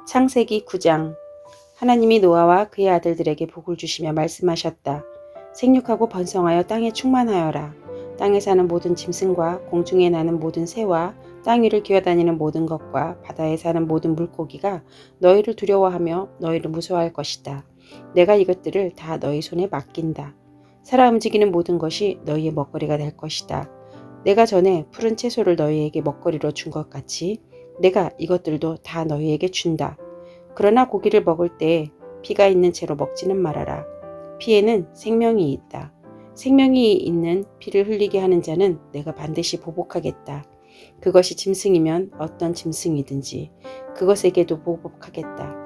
창세기 9장. 하나님이 노아와 그의 아들들에게 복을 주시며 말씀하셨다. 생육하고 번성하여 땅에 충만하여라. 땅에 사는 모든 짐승과 공중에 나는 모든 새와 땅 위를 기어다니는 모든 것과 바다에 사는 모든 물고기가 너희를 두려워하며 너희를 무서워할 것이다. 내가 이것들을 다 너희 손에 맡긴다. 살아 움직이는 모든 것이 너희의 먹거리가 될 것이다. 내가 전에 푸른 채소를 너희에게 먹거리로 준 것 같이 내가 이것들도 다 너희에게 준다. 그러나 고기를 먹을 때 피가 있는 채로 먹지는 말아라. 피에는 생명이 있다. 생명이 있는 피를 흘리게 하는 자는 내가 반드시 보복하겠다. 그것이 짐승이면 어떤 짐승이든지 그것에게도 보복하겠다.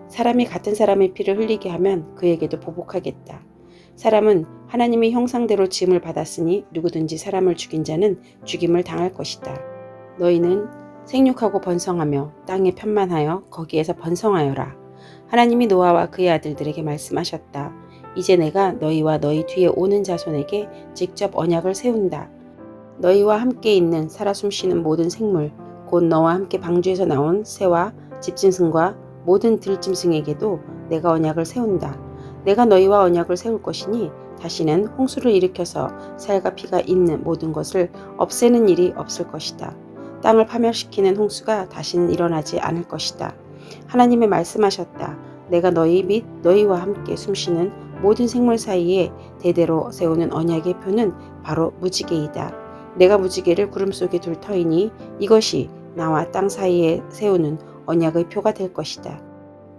사람이 같은 사람의 피를 흘리게 하면 그에게도 보복하겠다. 사람은 하나님의 형상대로 지음을 받았으니 누구든지 사람을 죽인 자는 죽임을 당할 것이다. 너희는 생육하고 번성하며 땅에 편만하여 거기에서 번성하여라. 하나님이 노아와 그의 아들들에게 말씀하셨다. 이제 내가 너희와 너희 뒤에 오는 자손에게 직접 언약을 세운다. 너희와 함께 있는 살아 숨쉬는 모든 생물, 곧 너와 함께 방주에서 나온 새와 집짐승과 모든 들짐승에게도 내가 언약을 세운다. 내가 너희와 언약을 세울 것이니 다시는 홍수를 일으켜서 살과 피가 있는 모든 것을 없애는 일이 없을 것이다. 땅을 파멸시키는 홍수가 다시는 일어나지 않을 것이다. 하나님이 말씀하셨다. 내가 너희 및 너희와 함께 숨쉬는 모든 생물 사이에 대대로 세우는 언약의 표는 바로 무지개이다. 내가 무지개를 구름 속에 둘 터이니 이것이 나와 땅 사이에 세우는 언약의 표가 될 것이다.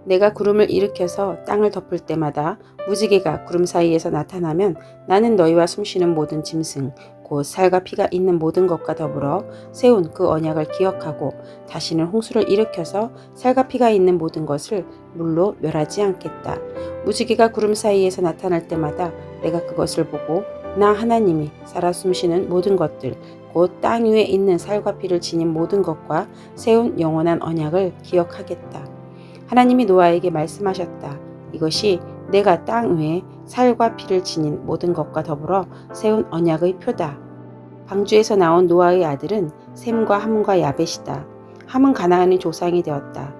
내가 구름을 일으켜서 땅을 덮을 때마다 무지개가 구름 사이에서 나타나면 나는 너희와 숨쉬는 모든 짐승, 곧 살과 피가 있는 모든 것과 더불어 세운 그 언약을 기억하고 다시는 홍수를 일으켜서 살과 피가 있는 모든 것을 물로 멸하지 않겠다. 무지개가 구름 사이에서 나타날 때마다 내가 그것을 보고 나 하나님이 살아 숨쉬는 모든 것들, 곧 땅 위에 있는 살과 피를 지닌 모든 것과 세운 영원한 언약을 기억하겠다. 하나님이 노아에게 말씀하셨다. 이것이 내가 땅 위에 살과 피를 지닌 모든 것과 더불어 세운 언약의 표다. 방주에서 나온 노아의 아들은 셈과 함과 야벳이다. 함은 가나안의 조상이 되었다.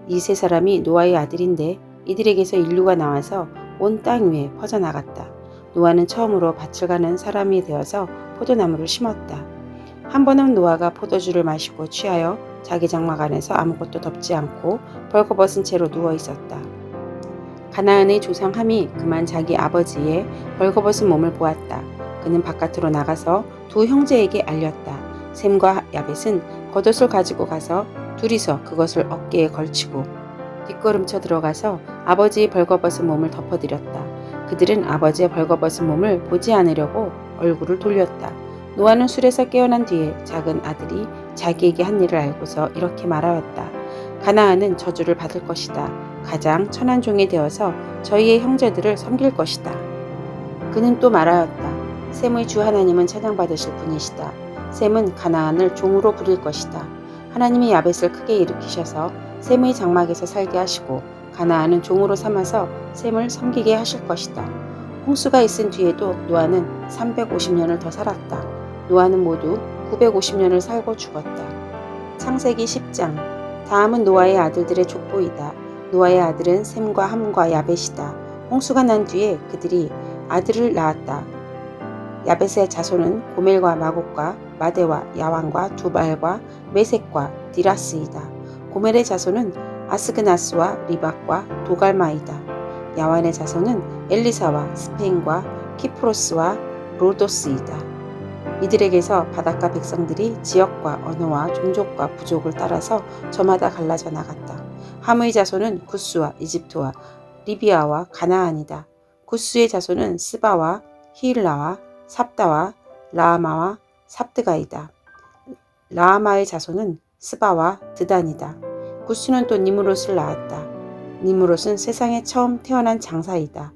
이 세 사람이 노아의 아들인데 이들에게서 인류가 나와서 온 땅 위에 퍼져나갔다. 노아는 처음으로 밭을 가는 사람이 되어서 포도나무를 심었다. 한 번은 노아가 포도주를 마시고 취하여 자기 장막 안에서 아무것도 덮지 않고 벌거벗은 채로 누워 있었다. 가나안의 조상 함이 그만 자기 아버지의 벌거벗은 몸을 보았다. 그는 바깥으로 나가서 두 형제에게 알렸다. 셈과 야벳은 겉옷을 가지고 가서 둘이서 그것을 어깨에 걸치고 뒷걸음쳐 들어가서 아버지의 벌거벗은 몸을 덮어드렸다. 그들은 아버지의 벌거벗은 몸을 보지 않으려고 얼굴을 돌렸다. 노아는 술에서 깨어난 뒤에 작은 아들이 자기에게 한 일을 알고서 이렇게 말하였다. 가나안은 저주를 받을 것이다. 가장 천한 종이 되어서 저희의 형제들을 섬길 것이다. 그는 또 말하였다. 셈의 주 하나님은 찬양받으실 분이시다. 셈은 가나안을 종으로 부릴 것이다. 하나님이 야벳을 크게 일으키셔서 셈의 장막에서 살게 하시고 가나안은 종으로 삼아서 셈을 섬기게 하실 것이다. 홍수가 있은 뒤에도 노아는 350년을 더 살았다. 노아는 모두 950년을 살고 죽었다. 창세기 10장. 다음은 노아의 아들들의 족보이다. 노아의 아들은 셈과 함과 야벳이다. 홍수가 난 뒤에 그들이 아들을 낳았다. 야벳의 자손은 고멜과 마곡과 마대와 야완과 두발과 메색과 디라스이다. 고멜의 자손은 아스그나스와 리박과 도갈마이다. 야완의 자손은 엘리사와 스페인과 키프로스와 로도스이다. 이들에게서 바닷가 백성들이 지역과 언어와 종족과 부족을 따라서 저마다 갈라져 나갔다. 함의 자손은 구스와 이집트와 리비아와 가나안이다. 구스의 자손은 스바와 히일라와 삽다와 라아마와 삽드가이다. 라아마의 자손은 스바와 드단이다. 구스는 또 니므롯을 낳았다. 니므롯은 세상에 처음 태어난 장사이다.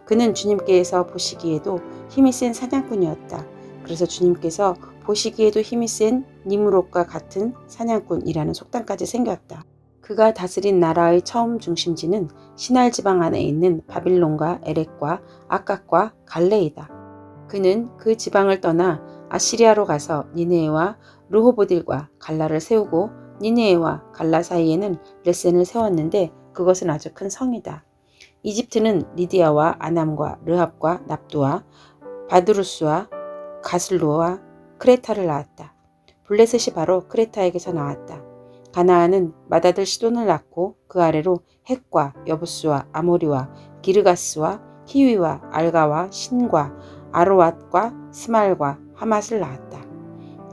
그는 주님께서 보시기에도 힘이 센 사냥꾼이었다. 그래서 주님께서 보시기에도 힘이 센 니므롯과 같은 사냥꾼이라는 속담까지 생겼다. 그가 다스린 나라의 처음 중심지는 시날 지방 안에 있는 바빌론과 에렉과 아깝과 갈레이다. 그는 그 지방을 떠나 아시리아로 가서 니느웨와 르호보딜과 갈라를 세우고 니느웨와 갈라 사이에는 레센을 세웠는데 그것은 아주 큰 성이다. 이집트는 리디아와 아남과 르합과 납두와 바드루스와 가슬로와 크레타를 낳았다. 블레셋이 바로 크레타에게서 나왔다. 가나안은 맏아들 시돈을 낳고 그 아래로 헷과 여부스와 아모리와 기르가스와 히위와 알가와 신과 아로왑과 스말과 하맛을 낳았다.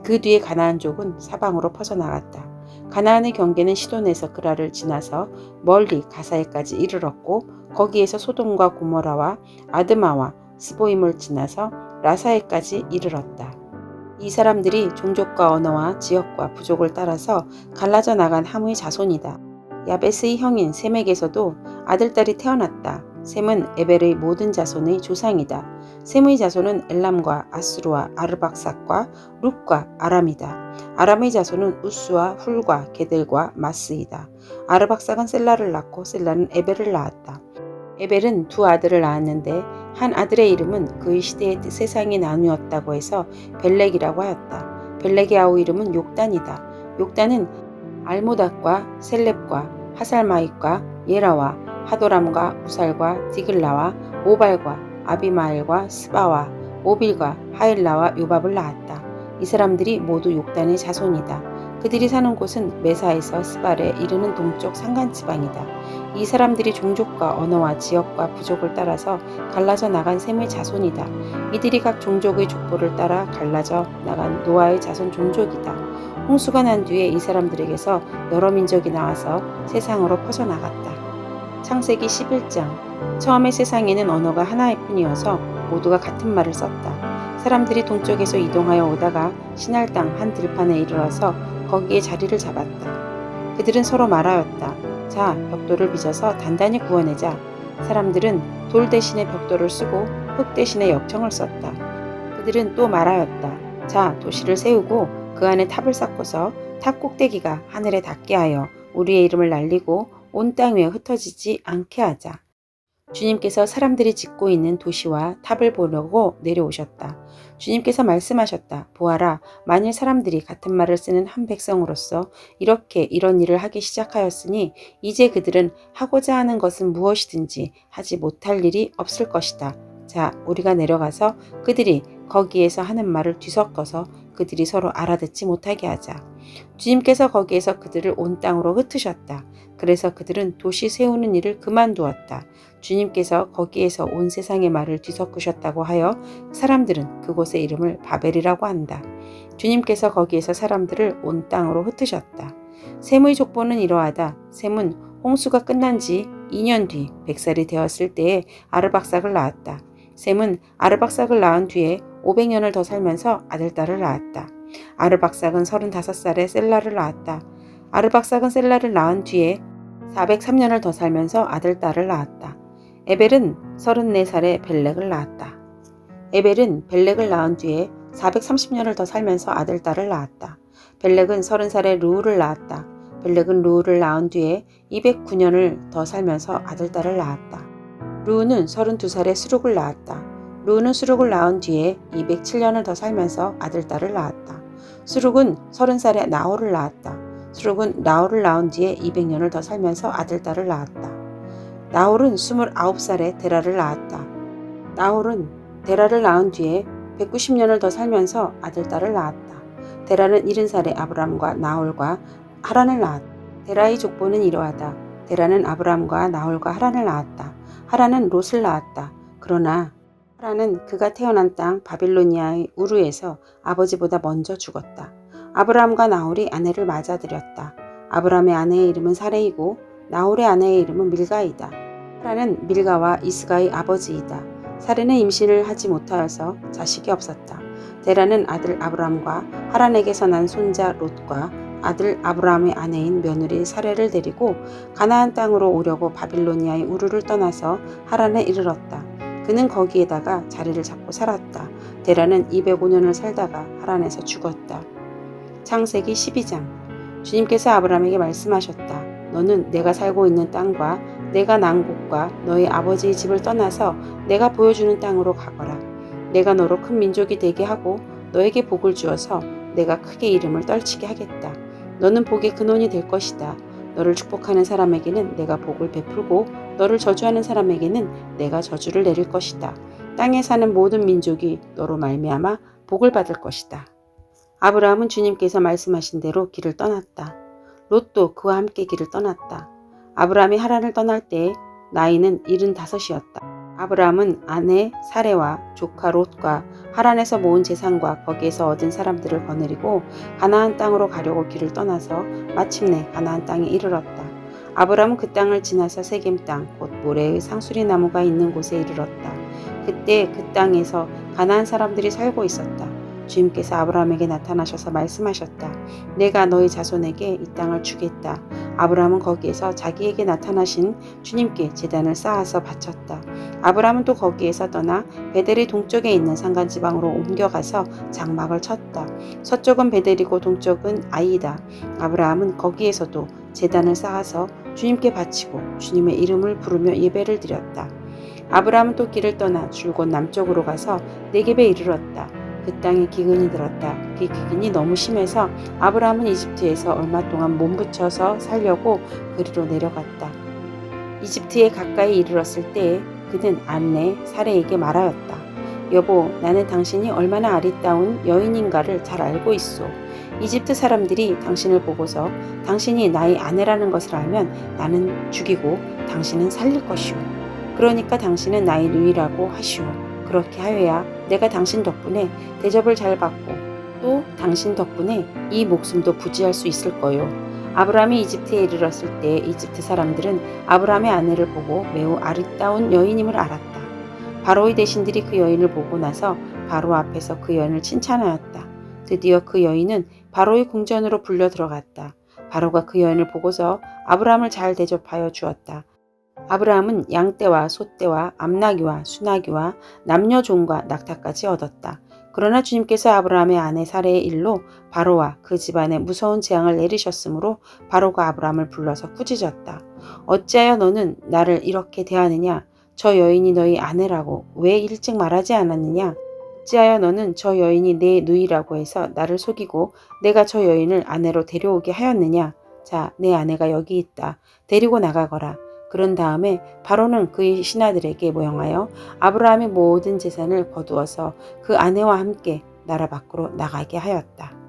그 뒤에 가나안족은 사방으로 퍼져나갔다. 가나안의 경계는 시돈에서 그라를 지나서 멀리 가사에까지 이르렀고 거기에서 소돔과 고모라와 아드마와 스보임을 지나서 라사에까지 이르렀다. 이 사람들이 종족과 언어와 지역과 부족을 따라서 갈라져 나간 함의 자손이다. 야베스의 형인 셈에게서도 아들딸이 태어났다. 셈은 에벨의 모든 자손의 조상이다. 셈의 자손은 엘람과 아수르와 아르박삭과 룻과 아람이다. 아람의 자손은 우스와 훌과 게델과 마스이다. 아르박삭은 셀라를 낳고 셀라는 에벨을 낳았다. 에벨은 두 아들을 낳았는데 한 아들의 이름은 그의 시대의 세상이 나누었다고 해서 벨렉이라고 하였다. 벨렉의 아우 이름은 욕단이다. 욕단은 알모닷과 셀렙과 하살마잇과 예라와 하도람과 우살과 디글라와 오발과 아비마엘과 스바와 오빌과 하일라와 요밥을 낳았다. 이 사람들이 모두 욕단의 자손이다. 그들이 사는 곳은 메사에서 스발에 이르는 동쪽 산간지방이다. 이 사람들이 종족과 언어와 지역과 부족을 따라서 갈라져 나간 셈의 자손이다. 이들이 각 종족의 족보를 따라 갈라져 나간 노아의 자손 종족이다. 홍수가 난 뒤에 이 사람들에게서 여러 민족이 나와서 세상으로 퍼져나갔다. 창세기 11장. 처음에 세상에는 언어가 하나일 뿐이어서 모두가 같은 말을 썼다. 사람들이 동쪽에서 이동하여 오다가 시날 땅 한 들판에 이르러서 거기에 자리를 잡았다. 그들은 서로 말하였다. 자, 벽돌을 빚어서 단단히 구워내자. 사람들은 돌 대신에 벽돌을 쓰고 흙 대신에 역청을 썼다. 그들은 또 말하였다. 자, 도시를 세우고 그 안에 탑을 쌓고서 탑 꼭대기가 하늘에 닿게 하여 우리의 이름을 날리고 온 땅 위에 흩어지지 않게 하자. 주님께서 사람들이 짓고 있는 도시와 탑을 보려고 내려오셨다. 주님께서 말씀하셨다. 보아라, 만일 사람들이 같은 말을 쓰는 한 백성으로서 이렇게 이런 일을 하기 시작하였으니 이제 그들은 하고자 하는 것은 무엇이든지 하지 못할 일이 없을 것이다. 자, 우리가 내려가서 그들이 거기에서 하는 말을 뒤섞어서 그들이 서로 알아듣지 못하게 하자. 주님께서 거기에서 그들을 온 땅으로 흩으셨다. 그래서 그들은 도시 세우는 일을 그만두었다. 주님께서 거기에서 온 세상의 말을 뒤섞으셨다고 하여 사람들은 그곳의 이름을 바벨이라고 한다. 주님께서 거기에서 사람들을 온 땅으로 흩으셨다. 셈의 족보는 이러하다. 셈은 홍수가 끝난 지 2년 뒤 100살이 되었을 때에 아르박삭을 낳았다. 셈은 아르박삭을 낳은 뒤에 500년을 더 살면서 아들딸을 낳았다. 아르박삭은 35살에 셀라를 낳았다. 아르박삭은 셀라를 낳은 뒤에 403년을 더 살면서 아들딸을 낳았다. 에벨은 34살에 벨렉을 낳았다. 에벨은 벨렉을 낳은 뒤에 430년을 더 살면서 아들딸을 낳았다. 벨렉은 30살에 르우를 낳았다. 벨렉은 르우를 낳은 뒤에 209년을 더 살면서 아들딸을 낳았다. 르우는 32살에 수룩을 낳았다. 르우는 수룩을 낳은 뒤에 207년을 더 살면서 아들딸을 낳았다. 수룩은 30살에 나홀을 낳았다. 수룩은 나홀을 낳은 뒤에 200년을 더 살면서 아들딸을 낳았다. 나홀은 29살에 데라를 낳았다. 나홀은 데라를 낳은 뒤에 190년을 더 살면서 아들딸을 낳았다. 데라는 70살에 아브람과 나홀과 하란을 낳았다. 데라의 족보는 이러하다. 데라는 아브람과 나홀과 하란을 낳았다. 하란은 롯을 낳았다. 그러나 하란은 그가 태어난 땅 바빌로니아의 우르에서 아버지보다 먼저 죽었다. 아브람과 나홀이 아내를 맞아들였다. 아브람의 아내의 이름은 사레이고 나홀의 아내의 이름은 밀가이다. 하란은 밀가와 이스가의 아버지이다. 사레는 임신을 하지 못하여서 자식이 없었다. 데라는 아들 아브람과 하란에게서 난 손자 롯과 아들 아브람의 아내인 며느리 사레를 데리고 가나안 땅으로 오려고 바빌로니아의 우르를 떠나서 하란에 이르렀다. 그는 거기에다가 자리를 잡고 살았다. 데라는 205년을 살다가 하란에서 죽었다. 창세기 12장. 주님께서 아브람에게 말씀하셨다. 너는 내가 살고 있는 땅과 내가 난 곳과 너의 아버지의 집을 떠나서 내가 보여주는 땅으로 가거라. 내가 너로 큰 민족이 되게 하고 너에게 복을 주어서 내가 크게 이름을 떨치게 하겠다. 너는 복의 근원이 될 것이다. 너를 축복하는 사람에게는 내가 복을 베풀고 너를 저주하는 사람에게는 내가 저주를 내릴 것이다. 땅에 사는 모든 민족이 너로 말미암아 복을 받을 것이다. 아브라함은 주님께서 말씀하신 대로 길을 떠났다. 롯도 그와 함께 길을 떠났다. 아브라함이 하란을 떠날 때 나이는 75이었다. 아브라함은 아내 사레와 조카 롯과 하란에서 모은 재산과 거기에서 얻은 사람들을 거느리고 가나안 땅으로 가려고 길을 떠나서 마침내 가나안 땅에 이르렀다. 아브라함은 그 땅을 지나서 세겜 땅, 곧 모레의 상수리 나무가 있는 곳에 이르렀다. 그때 그 땅에서 가나안 사람들이 살고 있었다. 주님께서 아브라함에게 나타나셔서 말씀하셨다. 내가 너희 자손에게 이 땅을 주겠다. 아브라함은 거기에서 자기에게 나타나신 주님께 제단을 쌓아서 바쳤다. 아브라함은 또 거기에서 떠나 베델이 동쪽에 있는 산간지방으로 옮겨가서 장막을 쳤다. 서쪽은 베델이고 동쪽은 아이다. 아브라함은 거기에서도 제단을 쌓아서 주님께 바치고 주님의 이름을 부르며 예배를 드렸다. 아브라함은 또 길을 떠나 줄곧 남쪽으로 가서 네겝에 이르렀다. 그 땅에 기근이 들었다. 그 기근이 너무 심해서 아브라함은 이집트에서 얼마 동안 몸부쳐서 살려고 그리로 내려갔다. 이집트에 가까이 이르렀을 때에 그는 아내 사레에게 말하였다. 여보, 나는 당신이 얼마나 아리따운 여인인가를 잘 알고 있소. 이집트 사람들이 당신을 보고서 당신이 나의 아내라는 것을 알면 나는 죽이고 당신은 살릴 것이오. 그러니까 당신은 나의 누이라고 하시오. 그렇게 하여야 내가 당신 덕분에 대접을 잘 받고 또 당신 덕분에 이 목숨도 부지할 수 있을 거요. 아브라함이 이집트에 이르렀을 때 이집트 사람들은 아브라함의 아내를 보고 매우 아리따운 여인임을 알았다. 바로의 대신들이 그 여인을 보고 나서 바로 앞에서 그 여인을 칭찬하였다. 드디어 그 여인은 바로의 궁전으로 불려 들어갔다. 바로가 그 여인을 보고서 아브라함을 잘 대접하여 주었다. 아브라함은 양떼와 소떼와 암나귀와 수나귀와 남녀 종과 낙타까지 얻었다. 그러나 주님께서 아브라함의 아내 사레의 일로 바로와 그 집안에 무서운 재앙을 내리셨으므로 바로가 아브라함을 불러서 꾸짖었다. 어찌하여 너는 나를 이렇게 대하느냐? 저 여인이 너희 아내라고 왜 일찍 말하지 않았느냐? 어찌하여 너는 저 여인이 내 누이라고 해서 나를 속이고 내가 저 여인을 아내로 데려오게 하였느냐? 자, 내 아내가 여기 있다. 데리고 나가거라. 그런 다음에 바로는 그의 신하들에게 모형하여 아브라함의 모든 재산을 거두어서 그 아내와 함께 나라 밖으로 나가게 하였다.